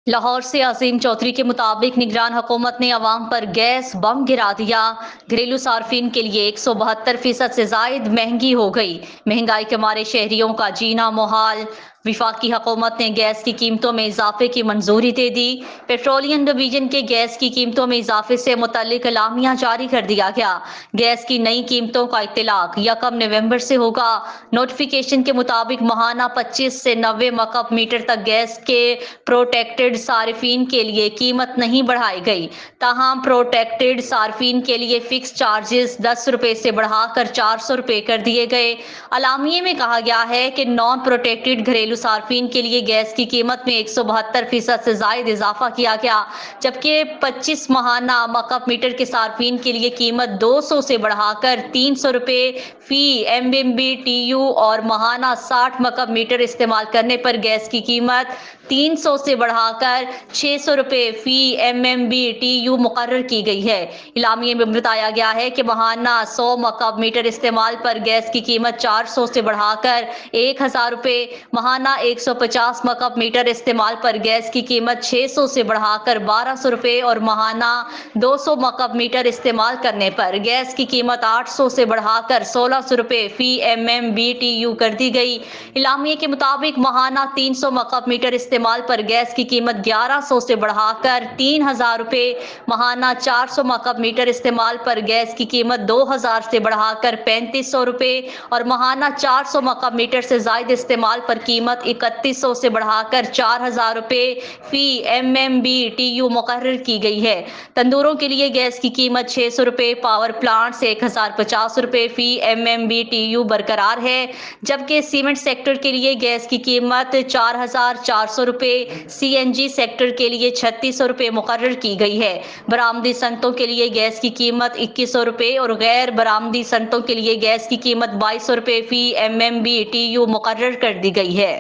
लाहौर से अजीम चौधरी के मुताबिक निगरान हुकूमत ने अवाम पर गैस बम गिरा दिया। घरेलू सार्फिन के लिए 172% से जायद महंगी हो गई। महंगाई के मारे शहरियों का जीना मुहाल। विफाकी हुकूमत ने गैस की कीमतों में इजाफे की मंजूरी दे दी। पेट्रोलियम डिवीजन के गैस की कीमतों में इजाफे से मुतल्लिक एलामिया जारी कर दिया गया। गैस की नई कीमतों का इत्तलाक 1 नवंबर से होगा। नोटिफिकेशन के मुताबिक माहाना 25 से 90 मकब मीटर तक गैस के प्रोटेक्टेड सार्फिन के लिए कीमत नहीं बढ़ाई गई। ताहम प्रोटेक्टेड सार्फिन के लिए फिक्स चार्जेस 10 रुपए से बढ़ाकर 400 रुपए कर दिए गए। अलामिये में कहा गया है कि नॉन प्रोटेक्टेड घरेलू सार्फिन के लिए गैस की कीमत में 172% से जायद इजाफा किया गया, जबकि 25 माहाना मकब मीटर के सार्फिन के लिए कीमत 200 से बढ़ाकर 300 रुपए फी MMBTU और माहाना 60 मकब मीटर इस्तेमाल करने पर गैस की कीमत 300 से बढ़ाकर 600 रुपए फी MMBTU मुकर्रर की गई है। इलामिये में बताया गया है कि माहाना 100 मकब मीटर इस्तेमाल पर गैस की कीमत 400 से बढ़ाकर 1000 रुपए, माहाना 150 मकब मीटर इस्तेमाल पर गैस की कीमत 600 से बढ़ाकर 1200 रुपए और माहाना 200 मकब मीटर इस्तेमाल करने पर गैस की कीमत 800 से बढ़ाकर 1600 रुपए फी MMBTU कर दी गई। इलामिये के मुताबिक माहाना 300 मकब मीटर इस्तेमाल पर गैस की कीमत 1100 से बढ़ाकर 3000 रुपए, माहाना 400 मकब मीटर इस्तेमाल पर गैस की कीमत 2000 से बढ़ाकर 3500 रुपए और माहाना 400 मकब मीटर से जायद इस्तेमाल पर कीमत 3100 से बढ़ाकर 4000 रुपए फी MMBTU मुकर्रर की गई है। तंदूरों के लिए गैस की कीमत 600 रुपए, पावर प्लांट से 1050 रुपए फी MMBTU बरकरार है, जबकि सीमेंट सेक्टर के लिए गैस की कीमत 4400 रुपए, CNG सेक्टर के लिए 3600 रुपए मुकर्रर की गई है। बरामदी सनतों के लिए गैस की कीमत 2100 रुपए और गैर बरामदी सनतों के लिए गैस की कीमत 2200 रुपए फी MMBTU मुकर्रर कर दी गई है।